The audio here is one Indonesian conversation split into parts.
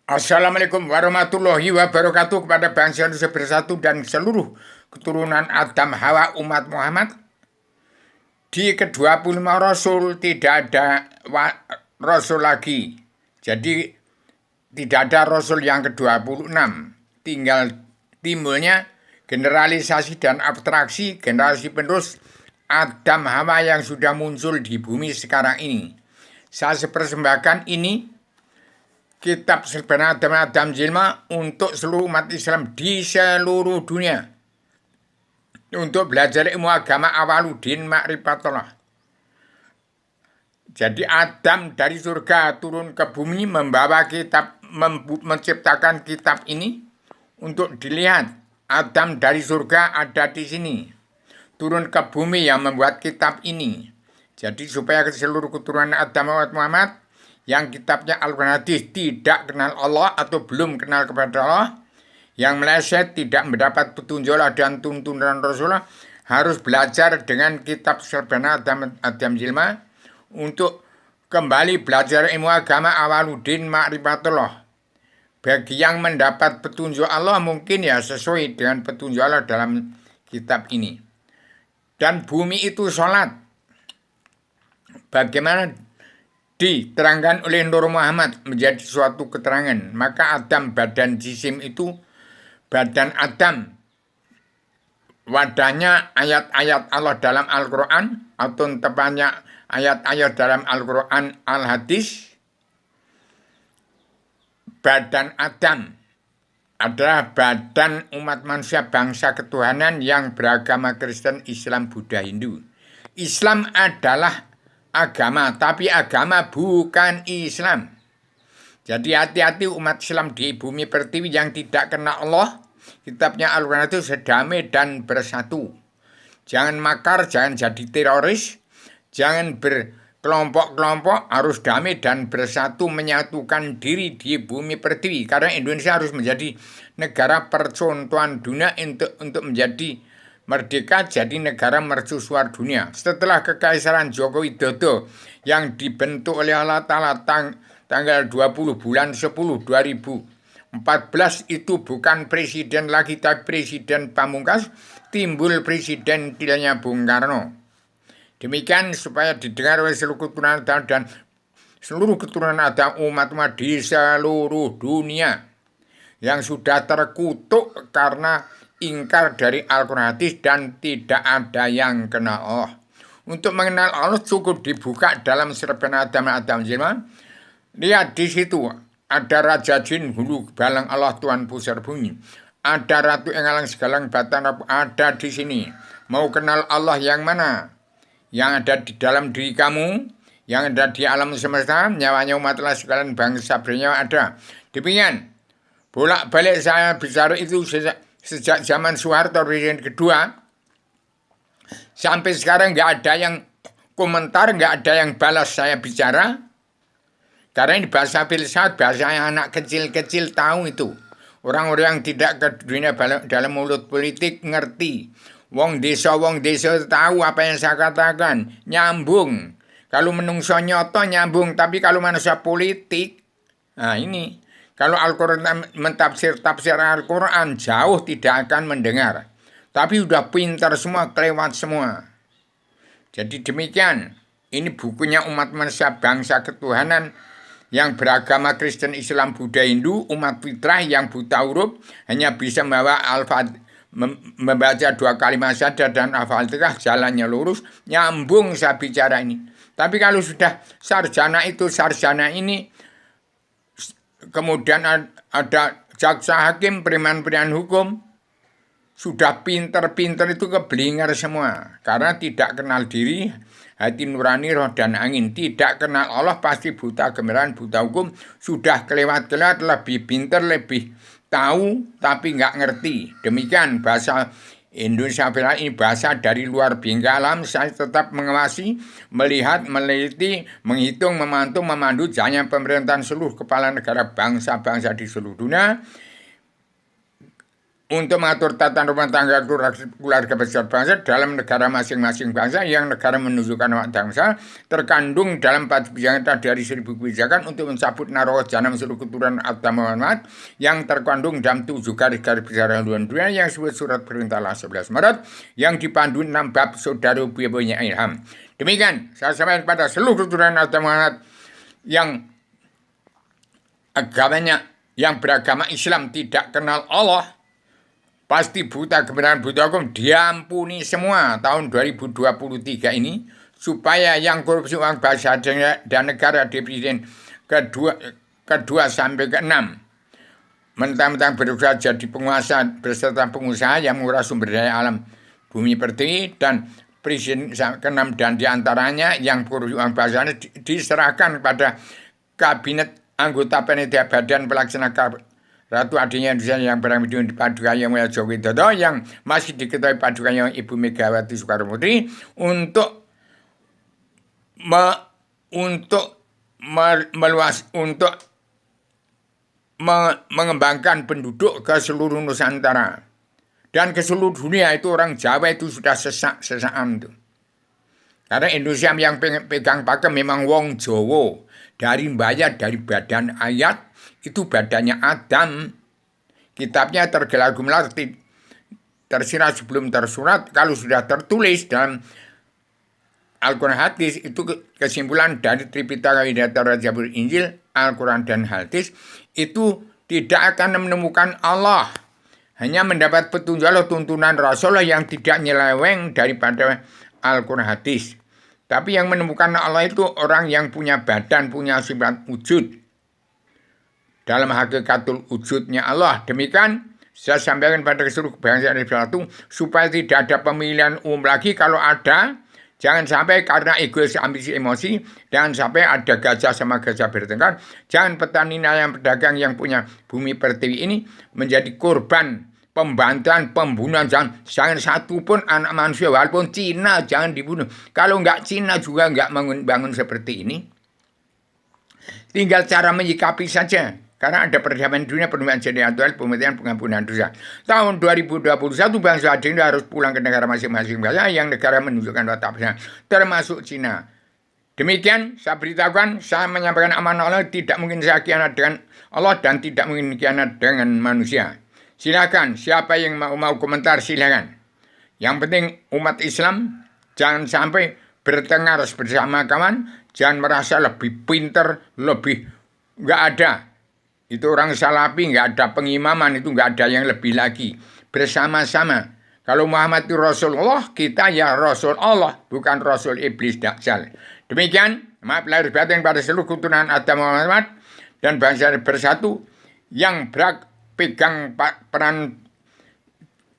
Assalamualaikum warahmatullahi wabarakatuh kepada bangsa Indonesia bersatu dan seluruh keturunan Adam Hawa umat Muhammad. Di ke-25 Rasul tidak ada Rasul lagi. Jadi tidak ada Rasul yang ke-26. Tinggal timbulnya generalisasi dan abstraksi generasi penerus Adam Hawa yang sudah muncul di bumi sekarang ini. Saya persembahkan ini Kitab Sebenarnya Adam Jilma untuk seluruh umat Islam di seluruh dunia untuk belajar ilmu agama Awaluddin Ma'rifatullah. Jadi Adam dari surga turun ke bumi membawa kitab, menciptakan kitab ini untuk dilihat. Adam dari surga ada di sini, turun ke bumi yang membuat kitab ini. Jadi supaya seluruh keturunan Adam Muhammad yang kitabnya Al-Quran Hadis tidak kenal Allah atau belum kenal kepada Allah, yang meleset tidak mendapat petunjuk dan tuntunan Rasulullah, harus belajar dengan kitab Sebenarnya Adam Jilma untuk kembali belajar ilmu agama Awaluddin Ma'rifatullah. Bagi yang mendapat petunjuk Allah mungkin ya sesuai dengan petunjuk Allah dalam kitab ini. Dan bumi itu sholat. Bagaimana diterangkan oleh Nur Muhammad menjadi suatu keterangan. Maka Adam badan jisim itu badan Adam. Wadahnya ayat-ayat Allah dalam Al-Quran atau tepatnya ayat-ayat dalam Al-Quran Al-Hadis. Badan Adam adalah badan umat manusia bangsa ketuhanan yang beragama Kristen, Islam, Buddha, Hindu. Islam adalah agama, tapi agama bukan Islam. Jadi hati-hati umat Islam di bumi pertiwi yang tidak kenal Allah. Kitabnya Al-Quran itu sedamai dan bersatu. Jangan makar, jangan jadi teroris, jangan berkelompok-kelompok, harus damai dan bersatu menyatukan diri di bumi pertiwi. Karena Indonesia harus menjadi negara percontohan dunia untuk menjadi merdeka, jadi negara mercusuar dunia. Setelah kekaisaran Joko Widodo yang dibentuk oleh Allah Ta'ala tanggal 20 bulan 10 2014 itu bukan presiden lagi, tapi presiden pamungkas, timbul presiden tilnya Bung Karno. Demikian supaya didengar oleh seluruh keturunan Adam dan seluruh keturunan Adam umat-umat di seluruh dunia yang sudah terkutuk karena ingkar dari Al-Quran Hadis dan tidak ada yang kenal Allah. Untuk mengenal Allah cukup dibuka dalam Sebenarnya Adam Jilma. Lihat di situ ada Raja Jin Hulu Balang Allah Tuhan Pusar Bumi. Ada Ratu Engalang Segalang Batan, ada di sini. Mau kenal Allah yang mana? Yang ada di dalam diri kamu, yang ada di alam semesta, nyawanya umat Allah sekalian bangsa bernyawa ada. Demikian bolak-balik saya bicara itu sejak zaman Soeharto presiden kedua sampai sekarang nggak ada yang komentar, nggak ada yang balas saya bicara. Karena ini bahasa filsafat, bahasa yang anak kecil-kecil tahu itu. Orang-orang yang tidak ke dunia dalam mulut politik ngerti. Wong desa tahu apa yang saya katakan, nyambung. Kalau menungso nyoto nyambung, tapi kalau manusia politik, nah ini. Kalau Al-Quran mentafsir Al-Quran jauh tidak akan mendengar. Tapi udah pintar semua, kelewat semua. Jadi demikian. Ini bukunya umat manusia bangsa ketuhanan yang beragama Kristen, Islam, Buddha, Hindu, umat fitrah yang buta huruf hanya bisa membaca 2 kalimat saja dan Al-Fatihah jalannya lurus, nyambung saya bicara ini. Tapi kalau sudah sarjana ini, kemudian ada jaksa hakim, periman hukum, sudah pinter-pinter itu keblinger semua. Karena tidak kenal diri, hati nurani, roh dan angin. Tidak kenal Allah, pasti buta gemeran, buta hukum. Sudah kelewat-kelewat, lebih pinter, lebih tahu, tapi nggak ngerti. Demikian bahasa Indonesia ini bahasa dari luar bingkai alam. Saya tetap mengawasi, melihat, meneliti, menghitung, memantau, memandu jalannya pemerintahan seluruh kepala negara bangsa-bangsa di seluruh dunia. untuk mengatur tata rumah tangga keluarga besar bangsa dalam negara masing-masing bangsa yang negara menunjukkan hak bangsa terkandung dalam 4 kebijakan dari 1000 kebijakan untuk mencabut naroh janam seluruh keturunan Adam Muhammad yang terkandung dalam 7 garis-garis besar haluan dunia yang disebut surat perintah 11 Maret yang dipandu 6 bab saudara Bibonya Ilham. Demikian saya sampaikan kepada seluruh keturunan Adam Muhammad yang agamanya yang beragama Islam tidak kenal Allah, pasti buta kebenaran, buta hukum, diampuni semua tahun 2023 ini, supaya yang korupsi uang bangsa dan negara di presiden kedua sampai ke-6 mentang-mentang berusaha jadi penguasa beserta pengusaha yang menguras sumber daya alam bumi pertiwi, dan presiden ke-6 dan diantaranya yang korupsi uang bangsa diserahkan kepada kabinet anggota panitia badan pelaksana Ratu adiknya Indonesia yang barang di Paduka Yang Joko Widodo yang masih diketahui Paduka Yang Ibu Megawati Soekarno Putri untuk mengembangkan penduduk ke seluruh Nusantara dan ke seluruh dunia. Itu orang Jawa itu sudah sesak-sesakan tuh. Karena Indonesia yang pegang pakem memang wong Jawa, dari bayat, dari badan ayat. Itu badannya Adam. Kitabnya tergelar-gelar, tersirat sebelum tersurat. Kalau sudah tertulis dalam Al-Quran hadis, itu kesimpulan dari Tripitaka, Hidayat, Zabur, Injil, Al-Quran dan hadis, itu tidak akan menemukan Allah. Hanya mendapat petunjuk Allah, tuntunan Rasulullah yang tidak nyeleweng daripada Al-Quran hadis. Tapi yang menemukan Allah itu orang yang punya badan, punya sifat wujud. Dalam hakikatul wujudnya Allah. Demikian saya sampaikan pada seluruh bangsa Indonesia itu supaya tidak ada pemilihan umum lagi. Kalau ada, jangan sampai karena egois, ambisi, emosi. Jangan sampai ada gajah sama gajah bertengkar. Jangan petani nelayan pedagang yang punya bumi pertiwi ini menjadi korban pembantuan, pembunuhan. Jangan satu pun anak manusia, walaupun Cina jangan dibunuh. Kalau enggak Cina juga enggak bangun seperti ini. Tinggal cara menyikapi saja. Karena ada perdamaian dunia, penurunan jadi aktual, pemutihan pengampunan dosa. Tahun 2021 bangsa Aceh harus pulang ke negara masing-masing bangsa yang negara menunjukkan wataknya, termasuk Cina. Demikian saya beritahukan, saya menyampaikan amanah Allah, tidak mungkin saya khianat dengan Allah dan tidak mungkin khianat dengan manusia. Silakan, siapa yang mau komentar silakan. Yang penting umat Islam jangan sampai bertengkar bersama kawan, jangan merasa lebih pinter, lebih nggak ada. Itu orang Salafi, nggak ada pengimaman, itu nggak ada yang lebih lagi. Bersama-sama. Kalau Muhammad itu Rasulullah, kita ya Rasul Allah, bukan Rasul Iblis Dajjal. Demikian, maaf lahir batin pada seluruh keturunan Adam Muhammad dan bangsa bersatu yang pegang peran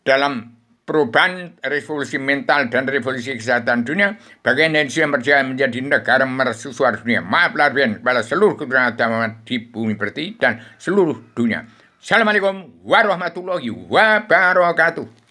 dalam perubahan revolusi mental dan revolusi kesehatan dunia, bagi Indonesia berjaya menjadi negara mercusuar dunia. Maaf lahir kepada seluruh keturunan agama di bumi pertiwi dan seluruh dunia. Assalamualaikum warahmatullahi wabarakatuh.